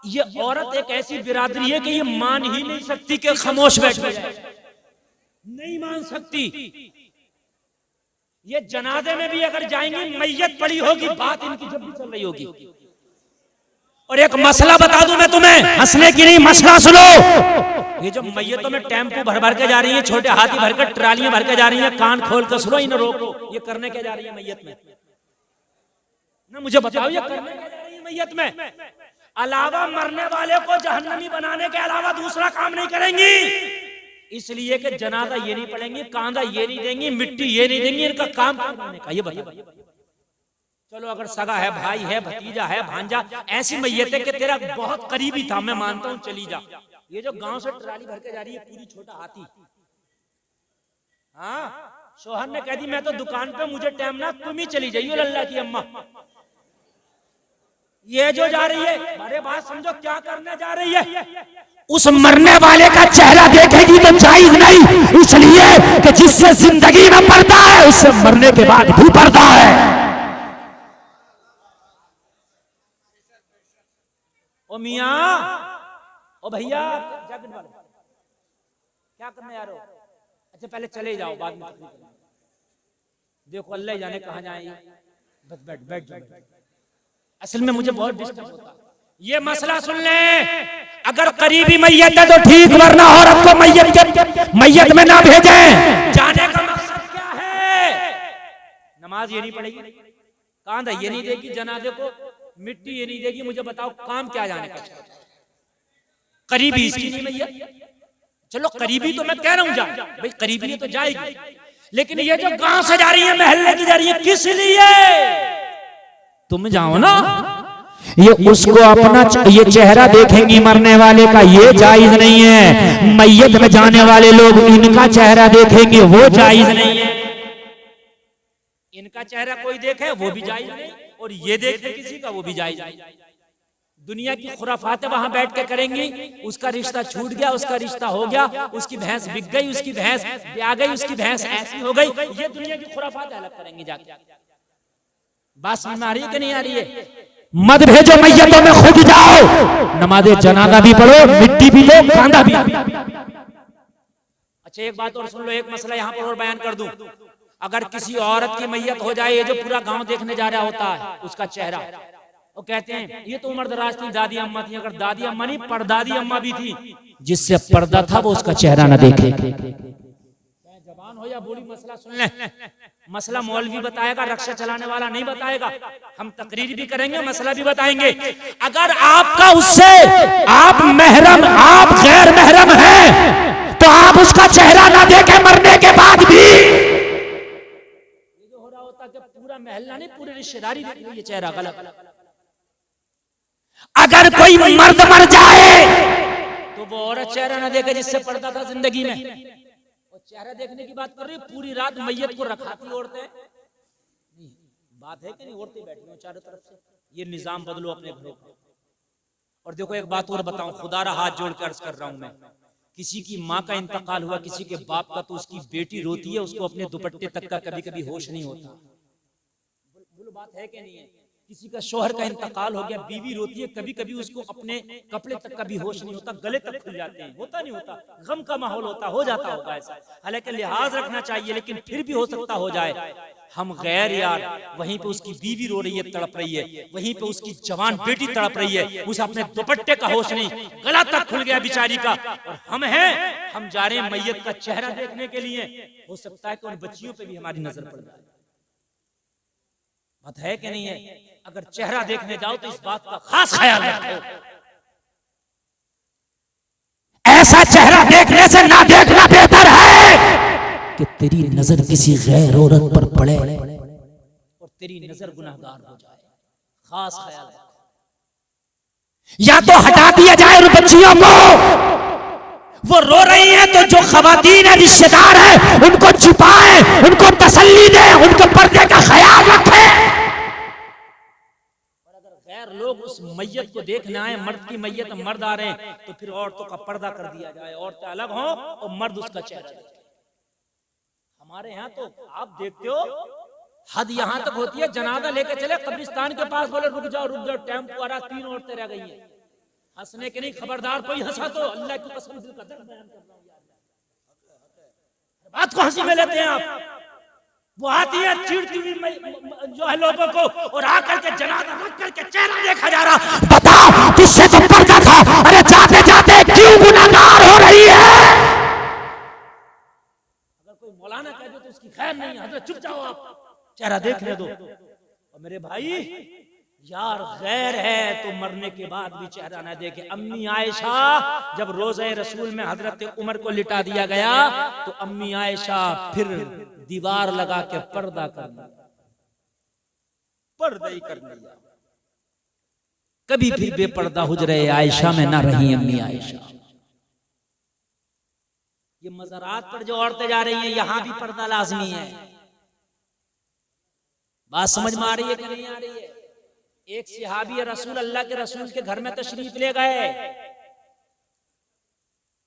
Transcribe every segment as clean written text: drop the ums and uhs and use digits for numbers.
ये औरत एक ऐसी बिरादरी है कि ये मान ही नहीं सकती कि खामोश बैठ जाए, नहीं मान सकती। ये जनाजे में भी अगर जाएंगी मैयत पड़ी होगी, बात इनकी जब भी चल रही होगी। और एक मसला बता दूं मैं तुम्हें, हंसने की नहीं, मसला सुनो। ये जो मैयतों में टेम्पो भर भर के जा रही है, छोटे हाथी भर के, ट्रालियां भर के जा रही है, कान खोल कर सुनो, इन्हें रोको। ये करने क्या जा रही है मैयत में ना, मुझे बताओ ये करने क्या जा रही है मैयत में? अलावा मरने वाले को जहन्नमी बनाने के अलावा दूसरा काम नहीं करेंगी। इसलिए कि जनाजा ये नहीं पढ़ेंगी, कांधा ये नहीं देंगी, मिट्टी ये नहीं देंगी, इनका काम करने का ये बता। चलो अगर सगा है, भाई है, भतीजा है, भांजा, ऐसी मैयत है कि तेरा बहुत करीबी था, मैं मानता हूं, चली जा। ये जो गांव से ट्राली भर के जा रही है पूरी, छोटा हाथी, हाँ, शोहर ने कह दी मैं तो दुकान पे, मुझे टाइम ना, तुम ही चली जाइयो अल्लाह की अम्मा। ये जो जा रही है, अरे बात समझो क्या करने जा रही है। उस मरने वाले का चेहरा देखेगी तो जायज नहीं, इसलिए कि जिससे जिंदगी में पर्दा है उससे मरने के बाद भी पर्दा है। ओ मियाँ, ओ भैया, क्या करने जा रहे हो? अच्छा पहले चले जाओ, बाद में देखो अल्लाह जाने कहाँ जाए। बस बैठ बैठ बैठ। असल में मुझे बहुत डिस्टर्ब होता। ये मसला सुन ले, अगर करीबी मैयत है तो ठीक, वरना औरत को मैयत में ना भेजें। जाने का मकसद क्या है? नमाज ये नहीं पढ़ेगी, कांधा ये नहीं देगी, जनाजे को मिट्टी ये नहीं देगी, मुझे बताओ काम क्या जाने का? करीबी इसकी नहीं मैयत। चलो करीबी तो मैं कह रहा हूं जा भाई, करीबी तो जाएगी, लेकिन ये जो गांव से जा रही है, महल्ले की जा रही है, किस लिए? तुम जाओ ना। ये उसको अपना ये चेहरा देखेंगी मरने वाले का, ये जायज नहीं है। मैयत में जाने वाले लोग इनका चेहरा देखेंगे, वो जायज नहीं है। इनका चेहरा कोई देखे वो भी जायज नहीं, और ये देखे किसी का वो भी जायज नहीं। दुनिया की खुराफातें वहां बैठ के करेंगी, उसका रिश्ता छूट गया, उसका रिश्ता हो गया, उसकी भैंस बिक गई, उसकी भैंस ब्याह गई, उसकी भैंस ऐसी हो गई, ये दुनिया की खुराफातें अलग करेंगी जाके। बात समझ में आ रही है कि नहीं आ रही है? मत भेजो मैयतों में, खुद जाओ, नमाज़े जनाजा भी पढ़ो, मिट्टी भी लो, कांधा भी। अच्छा एक बात और सुन लो, एक मसला यहाँ पर और बयान कर दूं। अगर किसी औरत की मैयत हो जाए, ये जो पूरा गांव देखने जा रहा होता है, उसका चेहरा, वो कहते हैं ये तो उम्र दराज थी, दादी अम्मा थी। अगर दादी अम्मा नहीं, परदादी अम्मा भी थी, जिससे पर्दा था वो उसका चेहरा न देखे। जवान हो या बूढ़ी, मसला सुन ले। मसला मौलवी बताएगा, रक्षा चलाने वाला नहीं बताएगा। हम तकरीर भी करेंगे, मसला भी बताएंगे। अगर आपका उससे आप महरम, आप गैर महरम हैं, तो आप उसका चेहरा ना देखें मरने के बाद भी। ये जो हो रहा होता है कि पूरा महल्ला नहीं, पूरी रिश्तेदारी देख रही है चेहरा, गलत। अगर कोई मर्द मर जाए तो वो औरत चेहरा ना देखे जिससे पर्दा था जिंदगी में। चेहरा देखने की बात कर रही है, पूरी रात मैयत को रखाती औरतें। बात है कि नहीं, औरतें बैठी हो चारों तरफ से। ये निजाम बदलो अपने घरों का। और देखो एक बात और बताऊं, खुदा रा हाथ जोड़ कर अर्ज कर रहा हूं मैं, किसी की माँ का इंतकाल हुआ, किसी के बाप का, तो उसकी बेटी रोती है, उसको अपने दुपट्टे तक का कभी कभी होश नहीं होता। बोलो बात है कि नहीं है? किसी का शोहर का इंतकाल हो गया, बीवी रोती है, कभी कभी उसको अपने कपड़े तक का भी होश नहीं होता, गले तक खुल जाते हैं। होता नहीं होता, गम का माहौल होता, हो जाता होगा ऐसा। हालांकि लिहाज रखना चाहिए, लेकिन फिर भी हो सकता हो जाए। हम गैर यार, वहीं पे उसकी बीवी रो रही है, तड़प रही है, वहीं पे उसकी जवान बेटी तड़प रही है, उसे अपने दुपट्टे का होश नहीं, गला तक खुल गया बेचारी का। और हम हैं, हम जा रहे हैं मैयत का चेहरा देखने के लिए। हो सकता है कि उन बच्चियों पे भी हमारी नजर पड़ जाए। बात है कि नहीं है? अगर चेहरा देखने जाओ तो इस बात का खास ख्याल रखो। ऐसा चेहरा देखने से ना देखना बेहतर है कि तेरी नजर किसी गैर औरत पर पड़े और तेरी नजर गुनाहगार हो जाए। खास ख्याल रखो। या तो हटा दिया जाए उन बच्चियों को, वो रो रही हैं तो जो खवातीन है, रिश्तेदार है, उनको छुपाए, उनको तसल्ली दे, उनको पर्दे का ख्याल रखे। खैर लोग उस मैयत को देखने आए, मर्द की मैयत, मर्द आ रहे हैं, तो फिर औरतों का पर्दा कर दिया जाए, औरतें अलग हों और मर्द उसका चेहरा देखे। हमारे यहाँ तो आप देखते हो हद यहाँ तक होती है, जनाजा लेके चले कब्रिस्तान के पास, बोले रुक जाओ रुक जाओ, टेम्पो आ रहा, 3 औरतें रह गई हैं। हंसने के नहीं, खबरदार कोई हंसा तो अल्लाह की कसम दिल का दर्द बयान कर रहा हूं यार। बात को हंसी में लेते हैं आप। वो आती है चीड़ती हुई जो है लोगों को, और आकर के जनाजा रख करके चेहरा देखा जा रहा। बता किससे तो पर्दा था, अरे जाते जाते क्यों गुनाहगार हो रही है? अगर कोई मौलाना कह दे तो उसकी खैर नहीं है, हजरत चुप जाओ आप, चेहरा देखने दो। और मेरे भाई यार गैर है तो मरने के बाद भी चेहरा ना देखे। अम्मी आयशा जब रोज़े रसूल में हजरत उमर को लिटा दिया गया तो अम्मी आयशा फिर दीवार लगा के पर्दा कर लिया, पर्दा ही कर लिया। कभी फिर बेपर्दा हुजरे आयशा में ना रही अम्मी आयशा। ये मज़ारात पर जो औरतें जा रही हैं यहां भी पर्दा लाजमी है। बात समझ में आ रही है कि नहीं आ रही है? एक सहाबी रसूल अल्लाह के रसूल के घर में तशरीफ ले गए।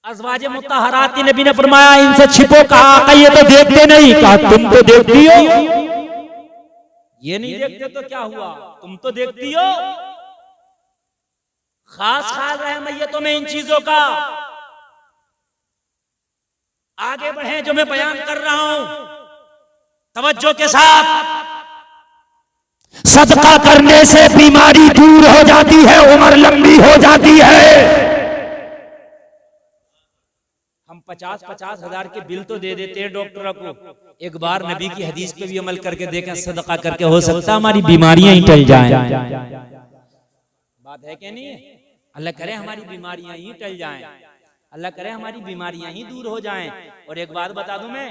अज़वाजे मुत्तहरात की नबी ने फरमाया इनसे छिपो, कहा ये तो देखते नहीं, कहा तुम तो देखती हो। ये नहीं देखते तो क्या हुआ, तुम तो देखती हो। खास ख्याल रहे मैयतों में इन चीजों का। आगे बढ़े, जो मैं बयान कर रहा हूं तवज्जो के साथ। सदका करने से बीमारी दूर हो जाती है, उम्र लंबी हो जाती है। हम 50-50 हजार के बिल तो दे देते हैं डॉक्टरों को। एक बार नबी की हदीस पे भी अमल करके देखें, सदका करके हो सकता है हमारी बीमारियां ही टल जाएं। बात है कि नहीं? अल्लाह करे हमारी बीमारियां ही टल जाएं, अल्लाह करे हमारी बीमारियां ही दूर हो जाएं। और एक बात बता दूं मैं,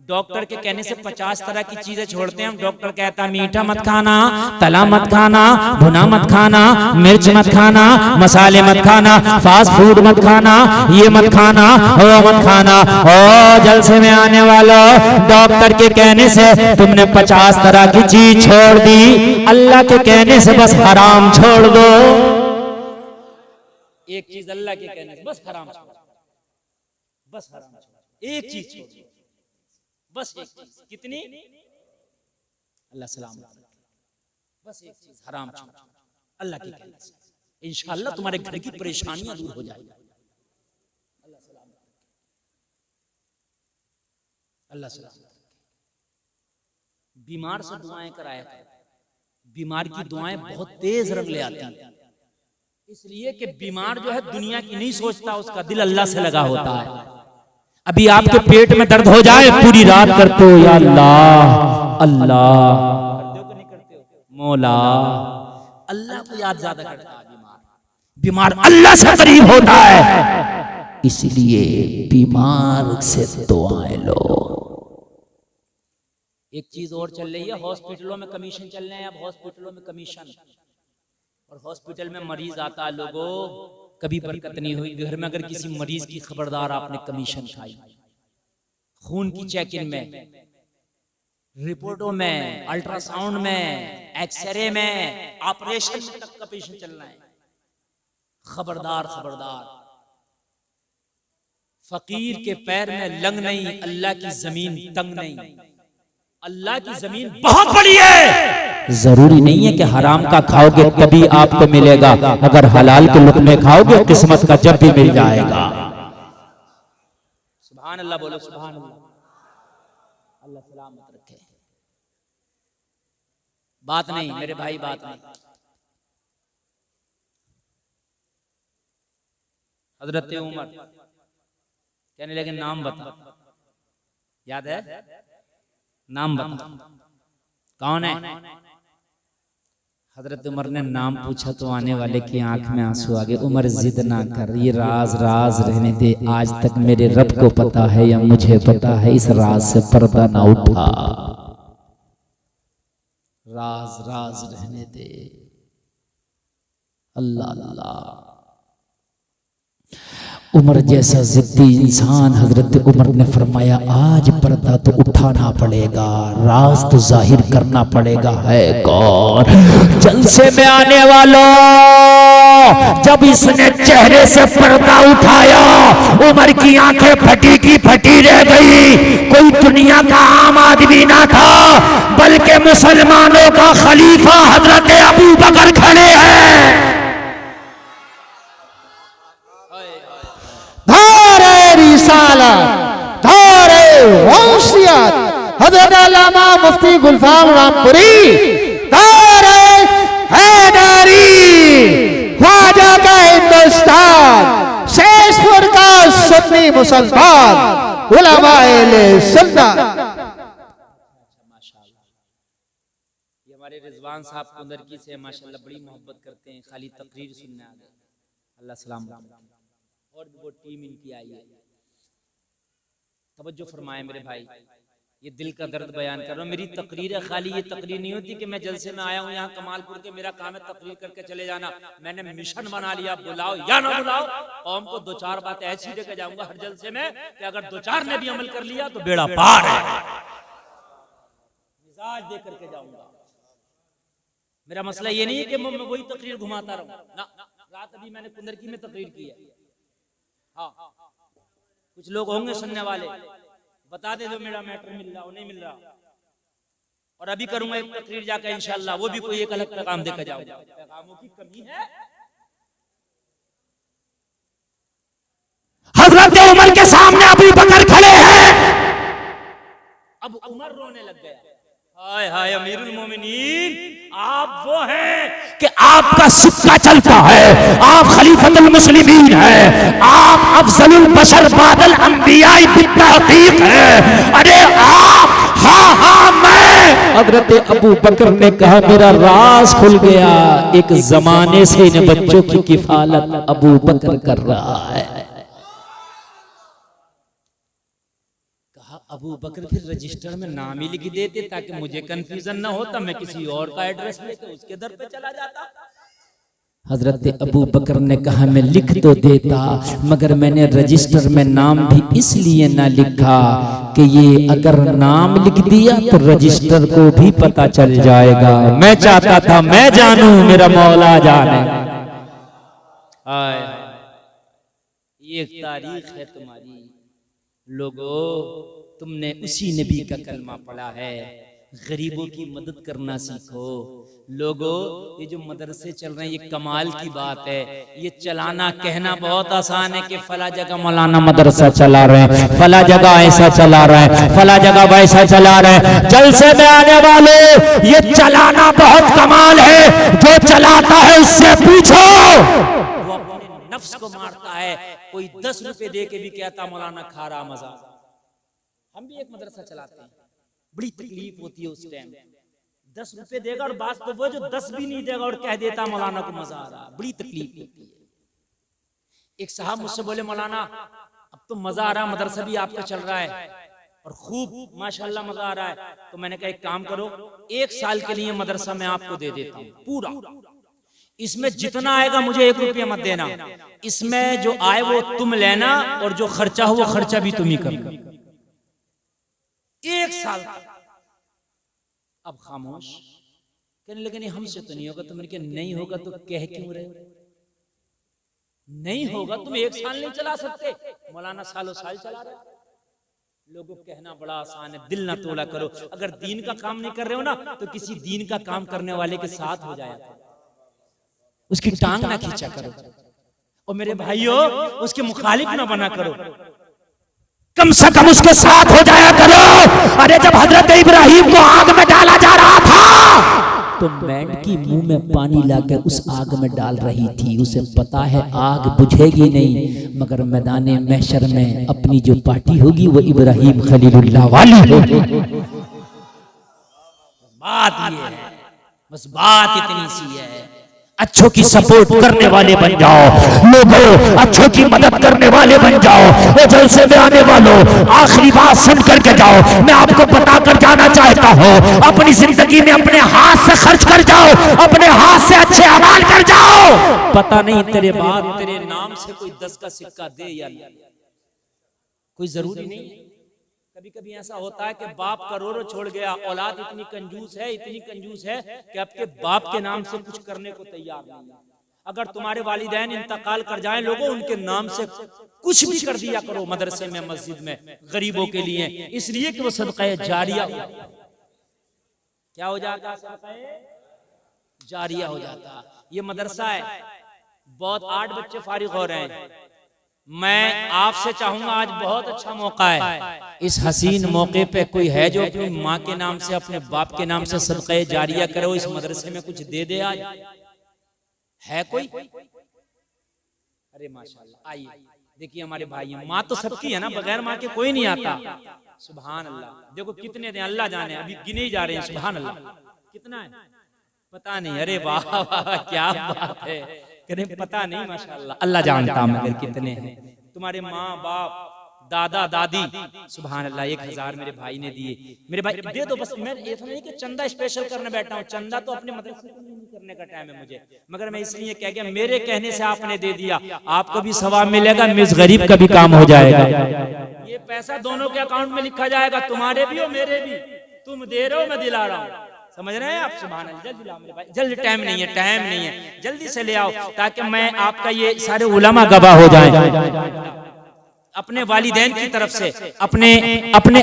डॉक्टर के कहने से 50 तरह की चीजें छोड़ते हैं हम। डॉक्टर कहता है मीठा मत खाना, तला मत खाना, भुना मत खाना, मिर्च मत खाना, मसाले मत खाना, फास्ट फूड मत खाना, ये मत खाना, वो मत खाना। ओ जलसे में आने वाला, डॉक्टर के कहने से तुमने 50 तरह की चीज छोड़ दी, अल्लाह के कहने से बस हराम छोड़ दो। एक चीज अल्लाह के कहने से बस हराम छोड़, बस हराम छोड़, एक चीज छोड़, बस एक चीज। कितनी? अल्लाह सलामत, बस एक चीज हराम छोड़, अल्लाह के कहने से इंशाअल्लाह तुम्हारे घर की परेशानियां दूर हो जाएगी। अल्लाह सलामत, अल्लाह सलामत। बीमार से दुआएं कराया, बीमार की दुआएं बहुत तेज रंग ले आती हैं, इसलिए कि बीमार जो है दुनिया की नहीं सोचता, उसका दिल अल्लाह से लगा होता है। अभी आपके पेट में दर्द हो जाए, पूरी रात करते हो या अल्लाह अल्लाह, मौला, अल्लाह को याद ज्यादा करता है। बीमार अल्लाह से करीब होता है, इसलिए बीमार से दुआएं लो। एक चीज और चल रही है, हॉस्पिटलों में कमीशन चल रहे हैं अब, हॉस्पिटलों में कमीशन। और हॉस्पिटल में मरीज आता है, लोगों कभी बरकत नहीं हुई। घर में अगर किसी मरीज की खबरदार आपने कमीशन खाई, खून की चेकिंग में, रिपोर्टों में, अल्ट्रासाउंड में, एक्सरे में, ऑपरेशन में तक कमीशन चल रहा है। खबरदार खबरदार, फकीर के पैर में लंग नहीं, अल्लाह की जमीन तंग नहीं। अल्लाह की जमीन बहुत बड़ी है। जरूरी नहीं है कि हराम का खाओगे तभी आपको मिलेगा, अगर हलाल के लुक़मे खाओगे किस्मत का जब भी मिल जाएगा। सुभान अल्लाह बोलो, सुभान अल्लाह। अल्लाह सलामत रखे। बात नहीं मेरे भाई, बात नहीं। हजरत उमर कहने लगे नाम बता, याद है? नाम बता, कौन है? हजरत उमर ने नाम पूछा तो आने वाले की आंख में आंसू आ गए। उमर जिद ना कर, ये राज राज रहने दे, आज तक मेरे रब को पता है या मुझे पता है, इस राज से पर्दा ना उठा, राज राज रहने दे। अल्लाह अल्लाह। उमर जैसा जिद्दी इंसान, हजरत उमर ने फरमाया आज पर्दा तो उठाना पड़ेगा, राज तो जाहिर करना पड़ेगा। है कौन? जलसे में आने वालों, जब इसने चेहरे से पर्दा उठाया, उमर की आंखें फटी की फटी रह गई। कोई दुनिया का आम आदमी ना था, बल्कि मुसलमानों का खलीफा हजरत अबू बकर खड़े हैं। धारे रिसालत, धारे वंशियत, हज़रत अल्लामा मुफ्ती गुलफाम रामपुरी, धारे हैदरी, ख्वाजा का हिंदुस्तान, शेषपुर का सुन्नी मुसलमान, उलमाए सुन्नत। ये हमारे रिजवान साहब कुंदर की से माशाल्लाह बड़ी मोहब्बत करते हैं, खाली तकरीर सुनने आ गए। अल्लाह सलाम और भी वो टीम इनकी आई है। तवज्जो फरमाए मेरे भाई, ये दिल का दर्द बयान कर रहा हूँ। मेरी तकरीर है, खाली ये तकरीर नहीं होती कि मैं जलसे में आया हूँ यहाँ कमालपुर के, मेरा काम है तकरीर करके चले जाना। मैंने मिशन बना लिया, बुलाओ या ना बुलाओ, कौम को दो चार बातें ऐसी देकर जाऊंगा हर जलसे में कि अगर दो चार ने भी अमल कर लिया तो बेड़ा पार है। मिजाज दे करके जाऊंगा। मेरा मसला ये नहीं है कि मैं वही तकरीर घुमाता रहूं ना। रात अभी मैंने कुंदर की में तकरीर की है। हाँ, कुछ लोग होंगे सुनने वाले, बता दे दो मेरा मैटर मिल रहा हो नहीं मिल रहा। और अभी करूंगा एक तकरीर जाकर इंशाल्लाह, वो भी कोई एक अलग पैगाम देकर जाऊंगा। पैगामों की कमी है। हजरत उमर के सामने अबू बकर खड़े हैं। अब उमर रोने लग गया। हाय हाय अमीरुल मोमिनीन, आप वो हैं कि आपका सिक्का चलता है, आप खलीफतुल मुस्लिमीन हैं, आप अफजलुल बशर बादल अंबिया बित्तहकीक हैं। अरे आप, हाँ हाँ मैं। हजरत अबू बकर ने कहा मेरा राज खुल गया, एक जमाने से इन बच्चों की किफालत अबू बकर कर रहा है। अबू बकर फिर रजिस्टर में नाम ही लिख देते ताकि मुझे कंफ्यूजन ना होता, मैं किसी और का एड्रेस लेके उसके दर पे चला जाता। हजरत अबू बकर ने कहा मैं लिख तो देता, मगर मैंने रजिस्टर में नाम भी इसलिए ना लिखा कि ये अगर नाम लिख दिया तो रजिस्टर को भी पता चल जाएगा। मैं चाहता था मैं जानूं, मेरा मौला जाने। ये तारीख है तुम्हारी लोगों, तुमने उसी नबी का कलमा पढ़ा है। गरीबों की मदद करना सीखो लोगों। ये जो मदरसे चल रहे हैं ये कमाल की बात है। ये चलाना कहना बहुत आसान है कि फला जगह मौलाना मदरसा चला रहे हैं, फला जगह ऐसा चला रहे हैं, फला जगह वैसा चला रहे हैं। जलसे में आने वाले ये चलाना बहुत कमाल है। जो चलाता है उससे पूछो। वो अपने नफ्स को मारता है। कोई 10 रुपए दे के भी कहता मौलाना खा रहा मजा। हम भी एक मदरसा चलाते हैं, बड़ी तकलीफ होती है उस टाइम। 10 रुपए देगा और बात तो वो जो 10 भी नहीं देगा और कह देता मौलाना को मजा आ रहा, बड़ी तकलीफ होती है। एक साहब मुझसे बोले मौलाना अब तो मजा आ रहा, मदरसा भी आपका चल रहा है और खूब माशाल्लाह मजा आ रहा है। तो मैंने कहा एक काम करो, 1 साल के लिए मदरसा मैं आपको दे देता हूँ पूरा। इसमें जितना आएगा मुझे 1 रुपया मत देना, इसमें जो आए वो तुम लेना और जो खर्चा हो वो खर्चा भी तुम ही करना। 1 साल। अब खामोश। कहने लगे नहीं हमसे तो नहीं होगा। तो मैंने कहा नहीं होगा तो कह क्यों रहे हो? नहीं होगा, तुम 1 साल नहीं चला सकते, मौलाना सालों साल चला रहे। लोगों को कहना बड़ा आसान है, दिल ना तोड़ा करो। अगर दीन का काम नहीं कर रहे हो ना तो किसी दीन का काम करने वाले के साथ हो जाया करो, उसकी टांग ना खींचा करो। और मेरे भाइयों उसके मुखालिफ ना बना करो, कम से कम उसके साथ हो जाया करो। अरे जब हजरत इब्राहिम को आग में डाला जा रहा था तो मेंढकी मुंह में पानी लाकर उस आग में डाल रही थी। उसे पता है आग बुझेगी नहीं, मगर मैदाने महशर में अपनी जो पार्टी होगी वो इब्राहिम खलीलुल्लाह वाली होगी। बात ये है, बस बात इतनी सी है। अच्छों की सपोर्ट करने वाले बन जाओ लोगों, अच्छों की मदद करने वाले बन जाओ। वो जलसे में आने वालों आखिरी बात सुन करके जाओ। मैं आपको बता कर जाना चाहता हूँ, अपनी जिंदगी में अपने हाथ से खर्च कर जाओ, अपने हाथ से अच्छे अमाल कर जाओ। पता नहीं तेरे बाद तेरे नाम से कोई 10 का सिक्का दे या नहीं, कोई जरूरी नहीं है। कभी कभी ऐसा होता है कि बाप करोड़ों छोड़ गया, औलाद इतनी कंजूस है, इतनी कंजूस है कि आपके बाप के नाम से कुछ करने को तैयार नहीं है। अगर तुम्हारे वालिदैन इंतकाल कर जाएं लोगों, उनके नाम से कुछ भी कर दिया करो, मदरसे में, मस्जिद में, गरीबों के लिए, इसलिए कि वो सदका जारिया क्या हो जाता, सदका जारिया हो जाता। ये मदरसा है, बहुत 8 बच्चे फारिग हो रहे हैं, मैं आपसे चाहूंगा, आज बहुत अच्छा मौका है, इस हसीन मौके पे कोई है जो अपनी माँ के नाम से, अपने बाप के नाम से सदक़े जारिया करो, इस मदरसे में कुछ दे दे। आज है कोई? अरे माशाल्लाह, आइए देखिए हमारे भाई, माँ तो सबकी है ना, बगैर माँ के कोई नहीं आता। सुभान अल्लाह, देखो कितने दें अल्लाह जाने, अभी गिने ही जा रहे हैं। सुभान अल्लाह, कितना है पता नहीं। अरे वाह वाह, क्या बात है, पता नहीं, माशाल्लाह अल्लाह जानता मगर कितने हैं तुम्हारे माँ बाप दादा दादी। सुभान अल्लाह, 1000 मेरे भाई ने दिए। मेरे भाई दे दो बस, मैं ये तो नहीं कि चंदा स्पेशल करने बैठा हूँ, चंदा तो अपने मदरसे को नहीं करने का टाइम है मुझे, मगर मैं इसलिए कह गया, मेरे कहने से आपने दे दिया, आपको भी सवाब मिलेगा, मिस गरीब का भी काम हो जाएगा। ये पैसा दोनों के अकाउंट में लिखा जाएगा, तुम्हारे भी और मेरे भी। तुम दे रहे हो, मैं दिला रहा हूँ, समझ रहे हैं आप? सुभान अल्लाह, जल्दी लाओ मेरे भाई, जल्दी, टाइम नहीं है, टाइम नहीं है, जल्दी से ले आओ, ताकि मैं आपका ये सारे उलमा गवाह हो जाएं। अपने वालिदैन की तरफ से, अपने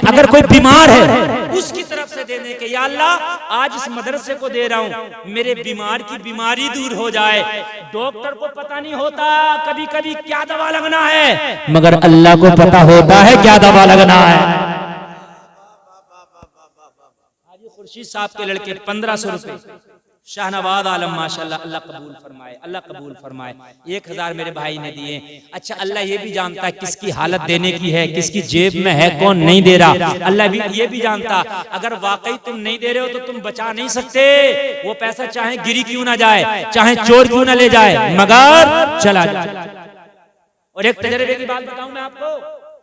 अगर कोई बीमार है उसकी तरफ से देने के, या अल्लाह आज इस मदरसे को दे रहा हूँ, मेरे बीमार की बीमारी दूर हो जाए। डॉक्टर को पता नहीं होता कभी कभी क्या दवा लगना है, मगर अल्लाह को पता होता है क्या दवा लगना है। खुर्शीद साहब के लड़के 1500 रुपए, शाहनवाज आलम माशाल्लाह, अल्लाह कबूल फरमाए, अल्लाह कबूल फरमाए। 1000 मेरे भाई ने दिए। अच्छा, अल्लाह ये भी जानता है किसकी हालत देने की है, किसकी जेब में है, कौन नहीं दे रहा, अल्लाह भी ये भी जानता। अगर वाकई तुम नहीं दे रहे हो तो तुम बचा नहीं सकते, वो पैसा चाहे गिरी क्यों ना जाए, चाहे चोर क्यों ना ले जाए, मगर चला जाए। और एक तजर्बे की बात बताऊं मैं आपको,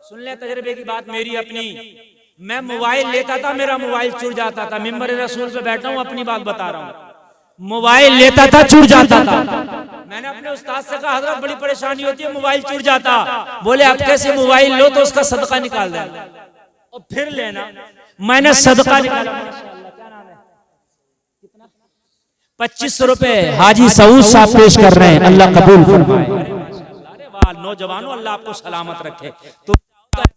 सुन ले तजर्बे की बात मेरी अपनी। मैं मोबाइल लेता था, मेरा मोबाइल चुर जाता था, मिंबर रसूल पे बैठा हूँ, अपनी बात बता रहा हूँ, मोबाइल लेता था चुर जाता था। मैंने अपने उस्ताद से कहा, हज़रत बड़ी परेशानी होती है, मोबाइल चुर जाता। बोले आप कैसे? मोबाइल लो तो उसका सदका निकाल देना और फिर लेना। मैंने सदका निकाला, क्या नाम है, 2500 रुपए हाजी सऊद साहब पेश कर रहे हैं, अल्लाह कबूल फरमाए। अरे वाह नौजवानों, अल्लाह आपको सलामत रखे। तो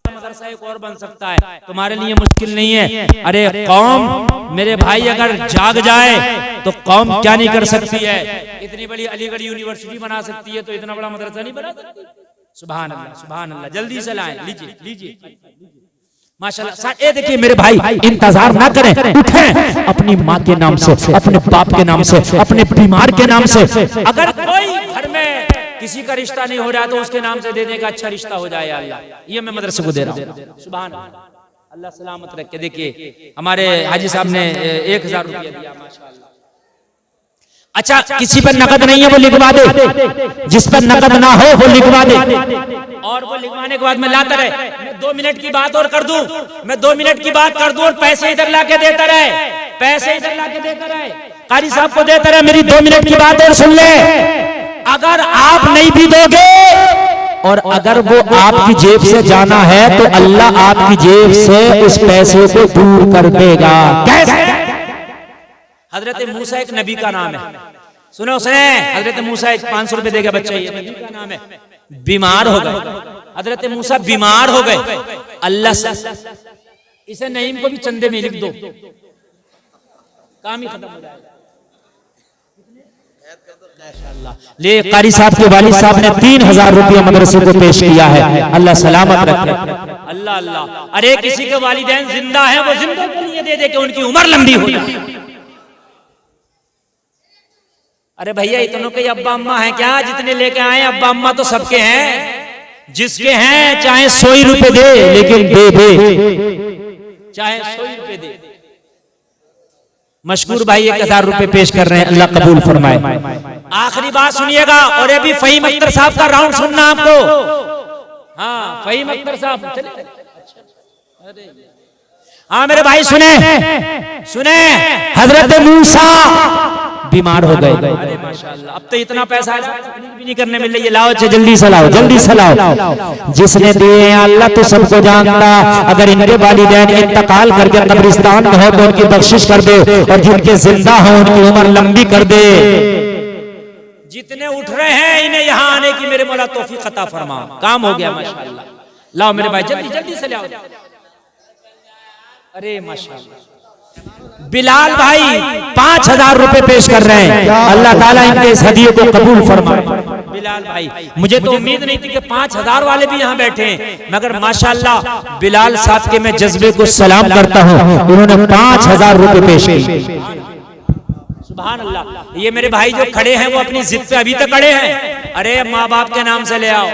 मदरसा एक और बन सकता है, तुम्हारे लिए मुश्किल नहीं है। अरे कौम मेरे भाई अगर जाग जाए तो कौम क्या नहीं कर सकती है। इतनी बड़ी अलीगढ़ यूनिवर्सिटी बना सकती है, तो इतना बड़ा मदरसा नहीं बना सकती। सुभान अल्लाह, सुभान अल्लाह, जल्दी से लाएं, लीजिए लीजिए माशाल्लाह। ये देखिए मेरे भाई, इंतजार ना करें, उठें अपनी माँ के नाम से, अपने बाप के नाम से, अपने बीमार के नाम से। अगर कोई घर में किसी का रिश्ता नहीं हो रहा तो उसके नाम से देने का अच्छा रिश्ता हो जाए। अल्लाह, ये मैं मदरसे को दे रहा हूँ। सुभान अल्लाह, अल्लाह सलामत रखे। देखिए हमारे हाजी साहब ने 1000 रुपया दिया, माशाल्लाह। अच्छा, किसी पर नकद नहीं है वो लिखवा दे, जिस पर नकद ना हो वो लिखवा दे, और वो लिखवाने के बाद मैं लाता रहे। मैं 2 मिनट की बात और कर दूं, मैं 2 मिनट की बात कर दूं और पैसे इधर लाके देता रहे, पैसे इधर लाके देता रहे, कारी साहब को देता रहे। मेरी 2 मिनट की बात और सुन ले। अगर आप नहीं भी दोगे और अगर वो आपकी जेब से जाना है तो अल्लाह आपकी जेब से उस पैसे को दूर कर देगा। कैसे? हजरत मूसा एक नबी का नाम है, सुनो सुने। हजरत मूसा 500 रुपए देगा बच्चा, ये नबी का नाम है। बीमार हो गए हजरत मूसा, बीमार हो गए। अल्लाह इसे नईम को भी चंदे में लिख दो, काम ही खत्म हो जाएगा। ले कारी साहब के वालिद साहब ने 3000 रुपया मदरसे को पेश किया है, अल्लाह सलामत रखे। अल्लाह अल्लाह। अरे किसी के वालिदैन जिंदा हैं, वो जिंदा के लिए दे दे के उनकी उम्र लंबी हो जाए। अरे भैया इतनों के अब्बा अम्मा है क्या? जितने लेके आए अब्बा अम्मा तो सबके हैं, जिसके हैं चाहे 100 रुपए दे, लेकिन दे चाहे 100 रुपए दे। मशकूर भाई 1000 रुपए पेश कर रहे हैं, अल्लाह कबूल फरमाए। आखिरी बात सुनिएगा, और अभी फहीम अख्तर साहब का राउंड सुनना आपको। हाँ फहीम अख्तर साहब, हाँ मेरे भाई सुने सुने। हजरत मूसा बीमार हो गए। अरे माशाल्लाह, अब तो इतना पैसा भी नहीं करने मिल रही है। लाओ जल्दी से लाओ, जल्दी से लाओ। जिसने दिए हैं अल्लाह तो सबको जानता। अगर इनके वालिदैन इंतकाल करके कब्रिस्तान में हो तो उनकी बख्शिश कर दे, और जिनके जिंदा हो उनकी उम्र लंबी कर दे। जितने उठ रहे हैं इन्हें यहाँ आने की मेरे मौला तौफीक अता फरमा। काम हो गया माशाल्लाह। लाओ मेरे भाई जल्दी जल्दी से लाओ। अरे माशाल्लाह, बिलाल भाई 5000 रुपए पेश कर रहे हैं, अल्लाह ताला इनके इस हदिये को कबूल फरमाए। बिलाल भाई, मुझे तो उम्मीद नहीं थी कि 5000 वाले भी यहाँ बैठे हैं, मगर माशाल्लाह बिलाल साहब के मैं जज्बे को सलाम करता हूँ, उन्होंने 5000 रुपए पेश किए। सुभान अल्लाह। ये मेरे भाई जो खड़े हैं वो अपनी जिद पे अभी तक खड़े हैं। अरे माँ बाप के नाम से ले आओ।